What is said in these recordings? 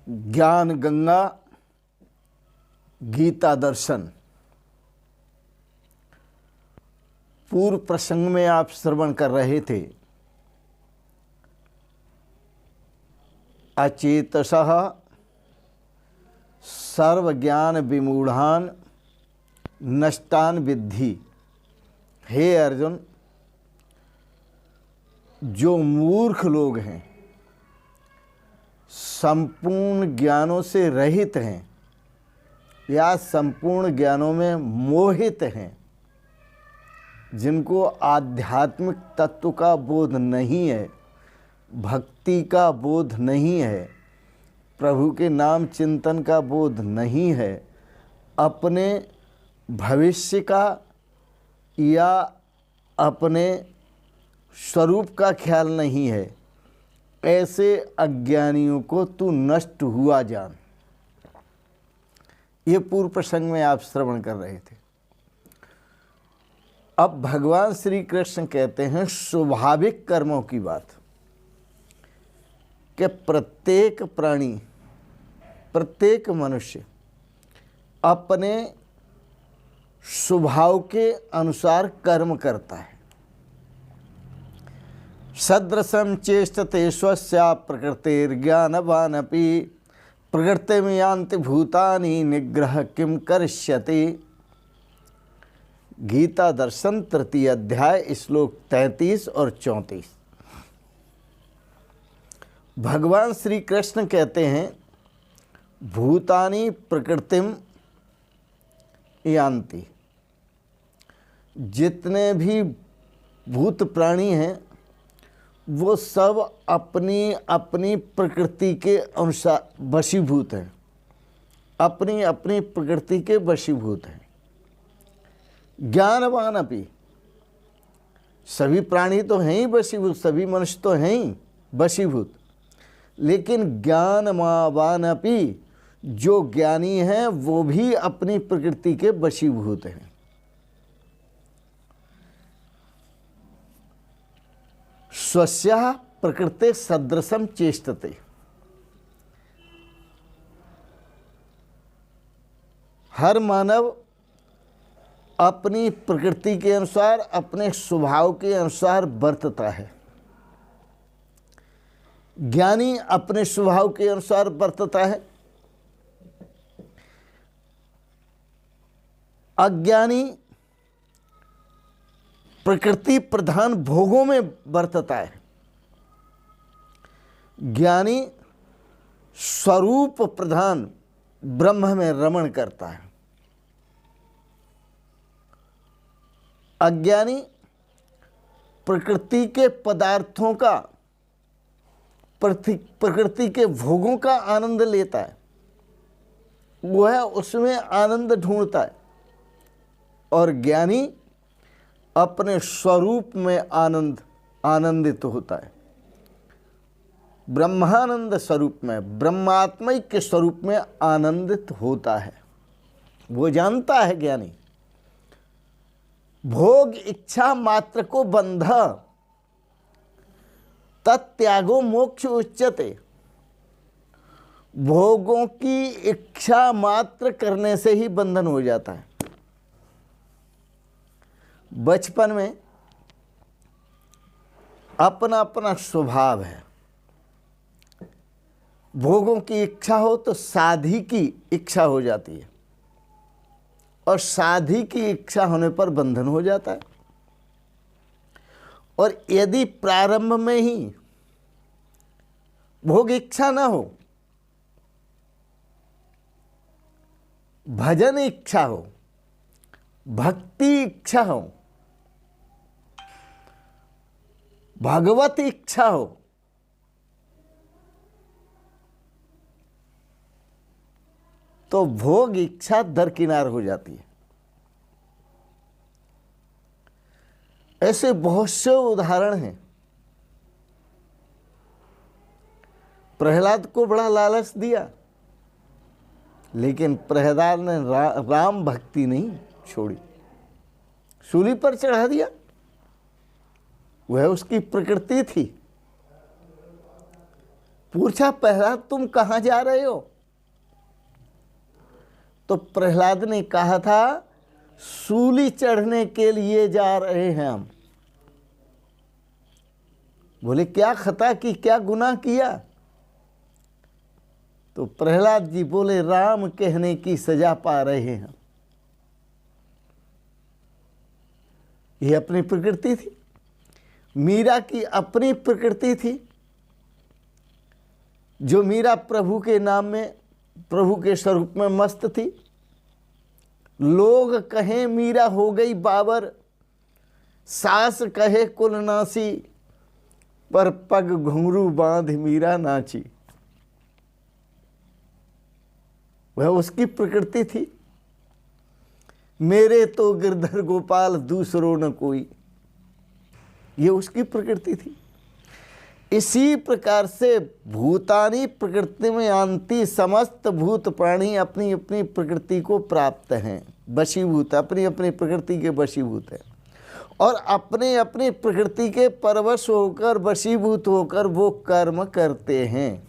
ज्ञान गंगा गीता दर्शन। पूर्व प्रसंग में आप श्रवण कर रहे थे अचेतसः सर्वज्ञान विमूढ़ान नष्टान विद्धि। हे अर्जुन, जो मूर्ख लोग हैं, संपूर्ण ज्ञानों से रहित हैं या संपूर्ण ज्ञानों में मोहित हैं, जिनको आध्यात्मिक तत्व का बोध नहीं है, भक्ति का बोध नहीं है, प्रभु के नाम चिंतन का बोध नहीं है, अपने भविष्य का या अपने स्वरूप का ख्याल नहीं है, ऐसे अज्ञानियों को तू नष्ट हुआ जान। ये पूर्व प्रसंग में आप श्रवण कर रहे थे। अब भगवान श्री कृष्ण कहते हैं स्वाभाविक कर्मों की बात, कि प्रत्येक प्राणी, प्रत्येक मनुष्य अपने स्वभाव के अनुसार कर्म करता है। सदृशं चेष्टते स्वस्या प्रकृतिर्ज्ञानवानपि प्रकृतिं यान्ति भूतानि निग्रह किं करिष्यति। गीता दर्शन तृतीय अध्याय श्लोक 33 और 34। भगवान श्री कृष्ण कहते हैं भूतानि प्रकृतिम यान्ति। जितने भी भूत प्राणी हैं वो सब अपनी अपनी प्रकृति के अनुसार वशीभूत हैं, अपनी अपनी प्रकृति के वशीभूत हैं। ज्ञानवान अपि, सभी प्राणी तो हैं ही वशीभूत, सभी मनुष्य तो हैं ही वशीभूत, लेकिन ज्ञानवान अपि, जो ज्ञानी हैं वो भी अपनी प्रकृति के वशीभूत हैं। स्वस्याः प्रकृते सदृशं चेष्टते। हर मानव अपनी प्रकृति के अनुसार, अपने स्वभाव के अनुसार बरतता है। ज्ञानी अपने स्वभाव के अनुसार बरतता है, अज्ञानी प्रकृति प्रधान भोगों में बरतता है। ज्ञानी स्वरूप प्रधान ब्रह्म में रमण करता है। अज्ञानी प्रकृति के पदार्थों का, प्रकृति के भोगों का आनंद लेता है, वो है उसमें आनंद ढूंढता है। और ज्ञानी अपने स्वरूप में आनंदित होता है, ब्रह्मानंद स्वरूप में, ब्रह्मात्मक के स्वरूप में आनंदित होता है। वो जानता है ज्ञानी भोग इच्छा मात्र को बंध तत्यागो मोक्ष उच्यते। भोगों की इच्छा मात्र करने से ही बंधन हो जाता है। बचपन में अपना अपना स्वभाव है, भोगों की इच्छा हो तो साधी की इच्छा हो जाती है, और साधी की इच्छा होने पर बंधन हो जाता है। और यदि प्रारंभ में ही भोग इच्छा ना हो, भजन इच्छा हो, भक्ति इच्छा हो, भगवत इच्छा हो, तो भोग इच्छा दरकिनार हो जाती है। ऐसे बहुत से उदाहरण हैं। प्रहलाद को बड़ा लालच दिया, लेकिन प्रहलाद ने राम भक्ति नहीं छोड़ी, सूली पर चढ़ा दिया। वह उसकी प्रकृति थी। पूछा प्रहलाद तुम कहाँ जा रहे हो? तो प्रहलाद ने कहा था सूली चढ़ने के लिए जा रहे हैं हम। बोले क्या खता की, क्या गुनाह किया? तो प्रहलाद जी बोले राम कहने की सजा पा रहे हैं। ये अपनी प्रकृति थी, मीरा की अपनी प्रकृति थी। जो मीरा प्रभु के नाम में, प्रभु के स्वरूप में मस्त थी। लोग कहें मीरा हो गई बाबर, सास कहे कुलनासी, पर पग घुंघरू बांध मीरा नाची। वह उसकी प्रकृति थी। मेरे तो गिरधर गोपाल दूसरो न कोई, ये उसकी प्रकृति थी। इसी प्रकार से भूतानी प्रकृति में आंति समस्त भूत प्राणी अपनी अपनी प्रकृति को प्राप्त हैं, वशीभूत, अपनी अपनी प्रकृति के वशीभूत हैं और अपने अपनी प्रकृति के परवश होकर, वशीभूत होकर वो कर्म करते हैं।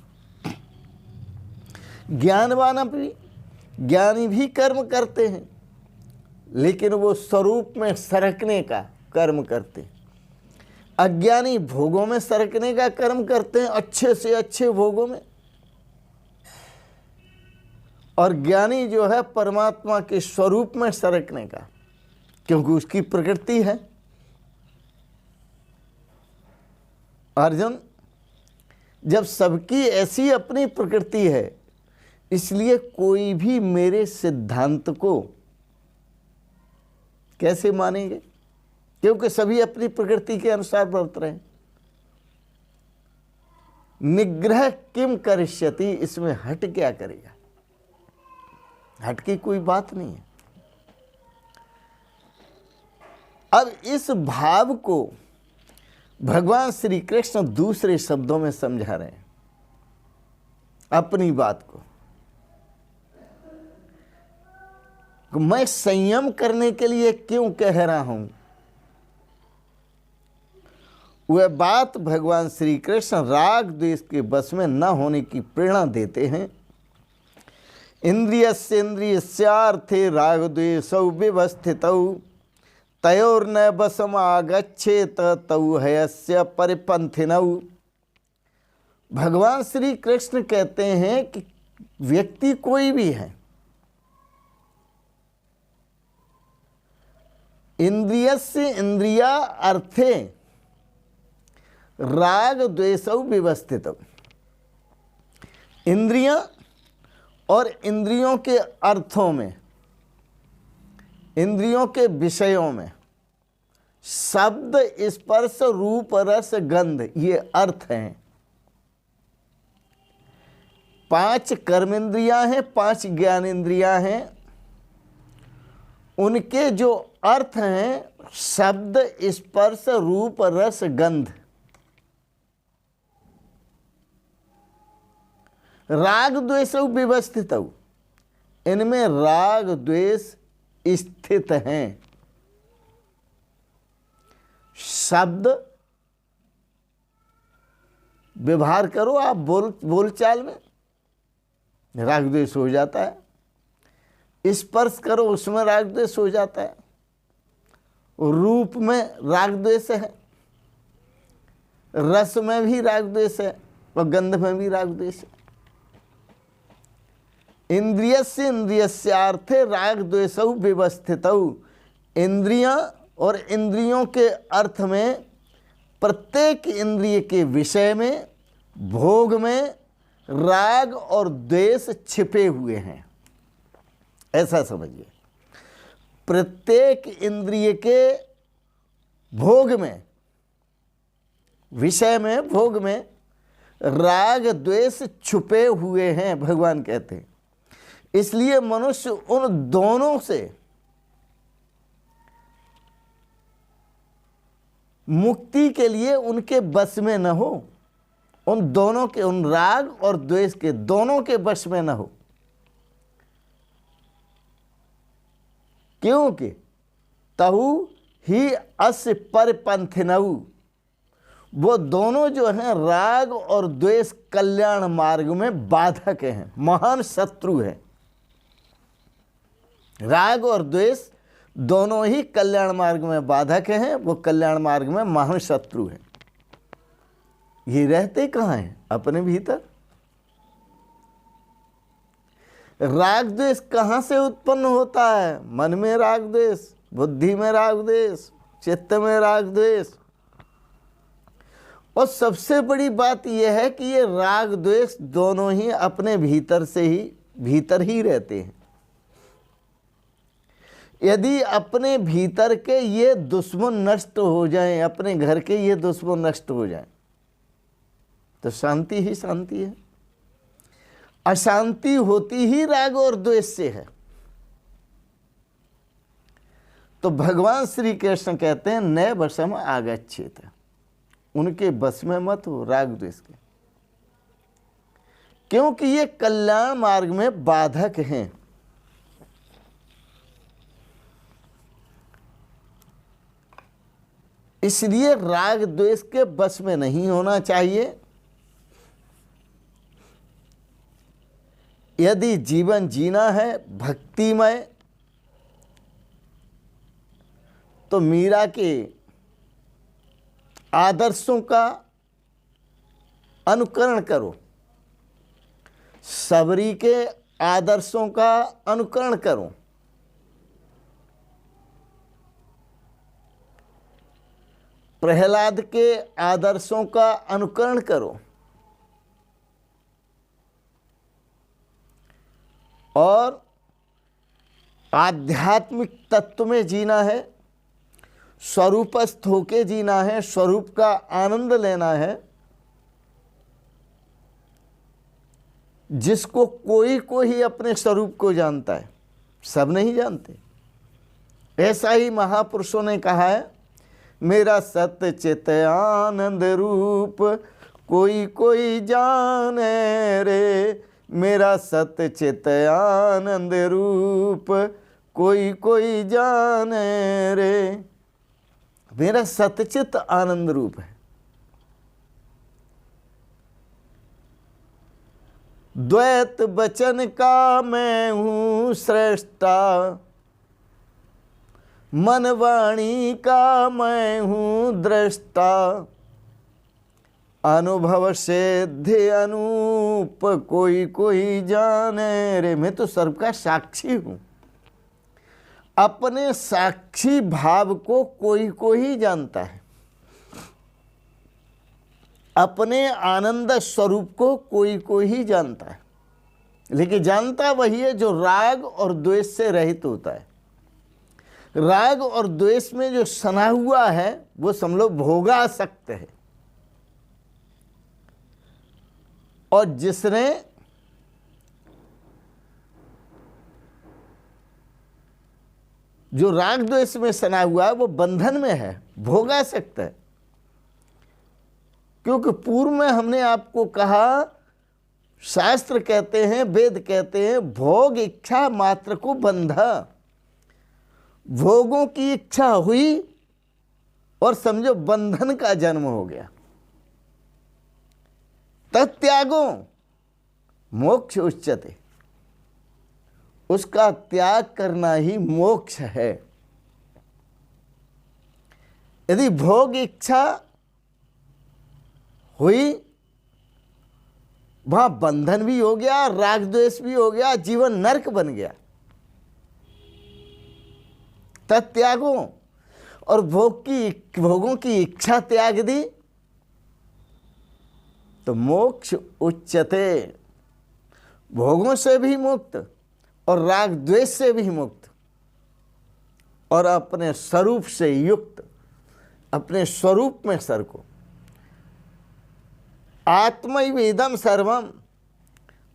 ज्ञानी भी कर्म करते हैं, लेकिन वो स्वरूप में सरकने का कर्म करते हैं। अज्ञानी भोगों में सरकने का कर्म करते हैं, अच्छे से अच्छे भोगों में। और ज्ञानी जो है परमात्मा के स्वरूप में सरकने का, क्योंकि उसकी प्रकृति है। अर्जुन, जब सबकी ऐसी अपनी प्रकृति है, इसलिए कोई भी मेरे सिद्धांत को कैसे मानेंगे? क्योंकि सभी अपनी प्रकृति के अनुसार बरत रहे हैं। निग्रह किम करिष्यति, इसमें हट क्या करेगा? हट की कोई बात नहीं है। अब इस भाव को भगवान श्री कृष्ण दूसरे शब्दों में समझा रहे हैं अपनी बात को। मैं संयम करने के लिए क्यों कह रहा हूं? वह बात भगवान श्री कृष्ण राग द्वेष के बस में न होने की प्रेरणा देते हैं। इंद्रियस्येन्द्रियस्यार्थे राग द्वेषौ विवस्थितौ तयोर्न बसम आगच्छेत तौ हयस्य परिपंथिनौ। भगवान श्री कृष्ण कहते हैं कि व्यक्ति कोई भी है, इंद्रियस्य इंद्रिया अर्थे राग द्वेषौ विवस्थितौ। इंद्रियां और इंद्रियों के अर्थों में, इंद्रियों के विषयों में शब्द स्पर्श रूप रस गंध, ये अर्थ हैं। 5 कर्मेंद्रियां हैं, 5 ज्ञानेंद्रियां हैं। उनके जो अर्थ हैं शब्द स्पर्श रूप रस गंध। राग द्वेष व्यवस्थित, इनमें राग द्वेष स्थित हैं। शब्द व्यवहार करो आप बोलचाल में, राग द्वेष हो जाता है। स्पर्श करो, उसमें राग द्वेष हो जाता है। रूप में राग द्वेष है, रस में भी राग द्वेष है और गंध में भी राग द्वेष है। इंद्रियस्य इंद्रियस्यार्थे राग द्वेषौ व्यवस्थितौ। इंद्रियां और इंद्रियों के अर्थ में, प्रत्येक इंद्रिय के विषय में, भोग में राग और द्वेष छिपे हुए हैं, ऐसा समझिए। प्रत्येक इंद्रिय के भोग में, विषय में, भोग में राग द्वेष छुपे हुए हैं, भगवान कहते हैं। इसलिए मनुष्य उन दोनों से मुक्ति के लिए उनके बस में न हो, उन दोनों के, उन राग और द्वेष के दोनों के बस में न हो। क्योंकि तहु ही अस्य परिपंथिनौ, वो दोनों जो हैं राग और द्वेष कल्याण मार्ग में बाधक हैं, महान शत्रु है। राग और द्वेष दोनों ही कल्याण मार्ग में बाधक हैं, वो कल्याण मार्ग में महान शत्रु है। ये रहते कहाँ हैं? अपने भीतर। राग द्वेष कहाँ से उत्पन्न होता है? मन में राग द्वेष, बुद्धि में राग द्वेष, चित्त में राग द्वेष। और सबसे बड़ी बात यह है कि ये राग द्वेष दोनों ही अपने भीतर ही रहते हैं। यदि अपने भीतर के ये दुश्मन नष्ट हो जाएं, अपने घर के ये दुश्मन नष्ट हो जाएं, तो शांति ही शांति है। अशांति होती ही राग और द्वेष से है। तो भगवान श्री कृष्ण कहते हैं नए वशम आगच्छेत, उनके बस में मत हो राग द्वेष के, क्योंकि ये कल्याण मार्ग में बाधक हैं। इसलिए राग द्वेष के बस में नहीं होना चाहिए। यदि जीवन जीना है भक्तिमय, तो मीरा के आदर्शों का अनुकरण करो, सबरी के आदर्शों का अनुकरण करो, प्रहलाद के आदर्शों का अनुकरण करो, और आध्यात्मिक तत्व में जीना है, स्वरूपस्थ होके जीना है, स्वरूप का आनंद लेना है। जिसको कोई ही अपने स्वरूप को जानता है, सब नहीं जानते। ऐसा ही महापुरुषों ने कहा है, मेरा सत्य चित आनंद रूप कोई जाने रे, मेरा सत्य चित आनंद रूप कोई जाने रे। मेरा सत्यचित आनंद रूप है। द्वैत वचन का मैं हूँ श्रेष्ठा, मन वाणी का मैं हूँ दृष्टा, अनुभव सिद्धि अनूप कोई जाने रे। मैं तो सर्व का साक्षी हूँ। अपने साक्षी भाव को कोई जानता है, अपने आनंद स्वरूप को कोई ही जानता है, लेकिन जानता वही है जो राग और द्वेष से रहित होता है। राग और द्वेष में जो सना हुआ है वो समझ भोगासक्त है। और जिसने जो राग द्वेष में सना हुआ है वो बंधन में है, भोगासक्त है। क्योंकि पूर्व में हमने आपको कहा, शास्त्र कहते हैं, वेद कहते हैं, भोग इच्छा मात्र को बंधा। भोगों की इच्छा हुई और समझो बंधन का जन्म हो गया। तत्यागो मोक्ष उच्यते, उसका त्याग करना ही मोक्ष है। यदि भोग इच्छा हुई, वहां बंधन भी हो गया, राग द्वेष भी हो गया, जीवन नरक बन गया। तत्यागो, और भोगों की इच्छा त्याग दी तो मोक्ष उच्यते, भोगों से भी मुक्त और राग द्वेष से भी मुक्त और अपने स्वरूप से युक्त, अपने स्वरूप में सर को। आत्मैव इदं सर्वं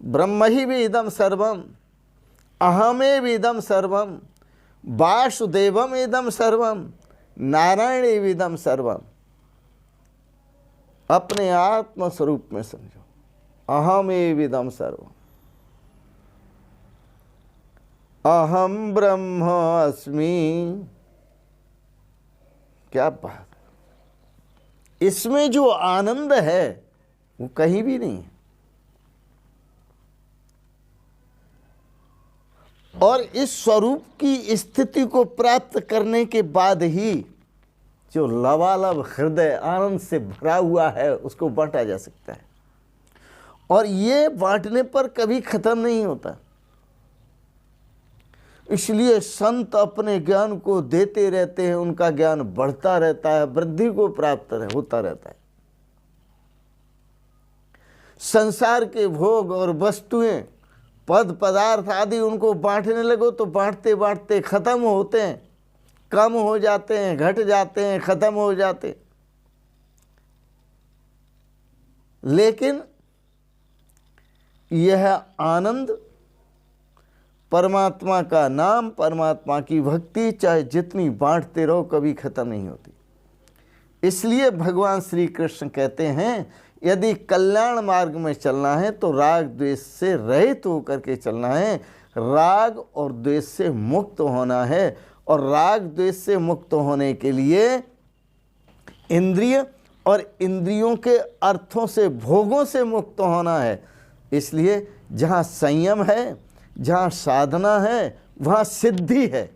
ब्रह्म ही इदं सर्वं अहमेव इदं सर्वं वासुदेवम इदं सर्वं नारायण इदं सर्वं। अपने आत्म स्वरूप में समझो, अहमेव इदं सर्वं, अहम ब्रह्म अस्मि। क्या बात! इसमें जो आनंद है वो कहीं भी नहीं है। और इस स्वरूप की स्थिति को प्राप्त करने के बाद ही जो लबालब हृदय आनंद से भरा हुआ है उसको बांटा जा सकता है। और ये बांटने पर कभी खत्म नहीं होता। इसलिए संत अपने ज्ञान को देते रहते हैं, उनका ज्ञान बढ़ता रहता है, वृद्धि को प्राप्त होता रहता है। संसार के भोग और वस्तुएं, पद पदार्थ आदि उनको बांटने लगो तो बांटते बांटते खत्म होते हैं, कम हो जाते हैं, घट जाते हैं, खत्म हो जाते हैं। लेकिन यह आनंद, परमात्मा का नाम, परमात्मा की भक्ति, चाहे जितनी बांटते रहो कभी खत्म नहीं होती। इसलिए भगवान श्री कृष्ण कहते हैं यदि कल्याण मार्ग में चलना है तो राग द्वेष से रहित होकर के चलना है, राग और द्वेष से मुक्त होना है। और राग द्वेष से मुक्त होने के लिए इंद्रिय और इंद्रियों के अर्थों से, भोगों से मुक्त होना है। इसलिए जहाँ संयम है, जहाँ साधना है, वहाँ सिद्धि है।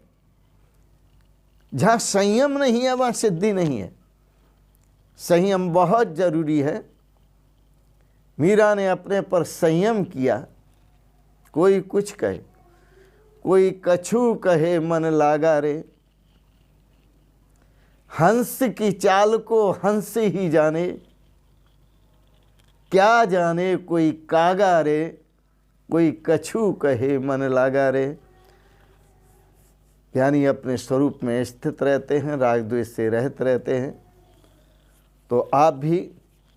जहाँ संयम नहीं है वहाँ सिद्धि नहीं है। संयम बहुत जरूरी है। मीरा ने अपने पर संयम किया। कोई कुछ कहे, कोई कछु कहे मन लागा रे, हंस की चाल को हंस ही जाने, क्या जाने कोई कागा रे, कोई कछु कहे मन लागा रे। यानी अपने स्वरूप में स्थित रहते हैं, राग द्वेष से रहित रहते हैं। तो आप भी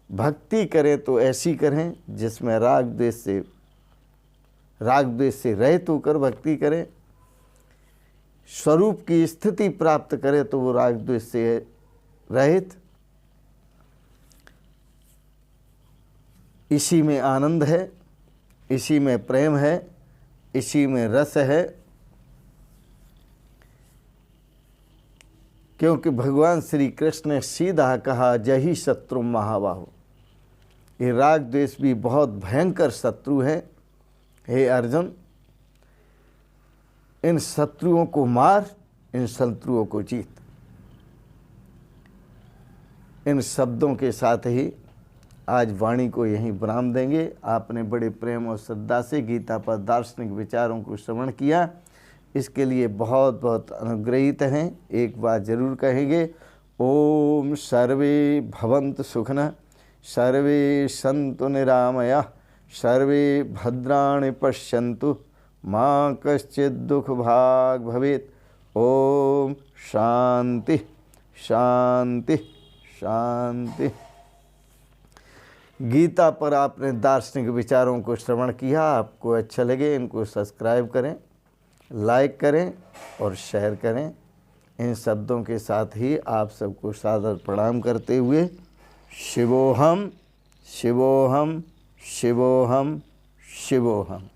भक्ति करें तो ऐसी करें जिसमें राग द्वेष से रहित होकर भक्ति करें। स्वरूप की स्थिति प्राप्त करें तो वो राग द्वेष से रहित। इसी में आनंद है, इसी में प्रेम है, इसी में रस है। क्योंकि भगवान श्री कृष्ण ने सीधा कहा जही शत्रु महाबाहु। ये राग द्वेष भी बहुत भयंकर शत्रु है। हे अर्जुन, इन शत्रुओं को मार, इन शत्रुओं को जीत। इन शब्दों के साथ ही आज वाणी को यहीं विराम देंगे। आपने बड़े प्रेम और श्रद्धा से गीता पर दार्शनिक विचारों को श्रवण किया, इसके लिए बहुत बहुत अनुग्रहित हैं। एक बात जरूर कहेंगे, ओम सर्वे भवन्तु सुखिनः, सर्वे सन्तु निरामयाः, सर्वे भद्राणि पश्यन्तु, मां कश्चित् दुःख भाग् भवेत्। ओम शांति शांति शांति। गीता पर आपने दार्शनिक विचारों को श्रवण किया, आपको अच्छा लगे इनको सब्सक्राइब करें, लाइक करें और शेयर करें। इन शब्दों के साथ ही आप सबको सादर प्रणाम करते हुए शिवोहम शिवोहम शिवोहम शिवोहम।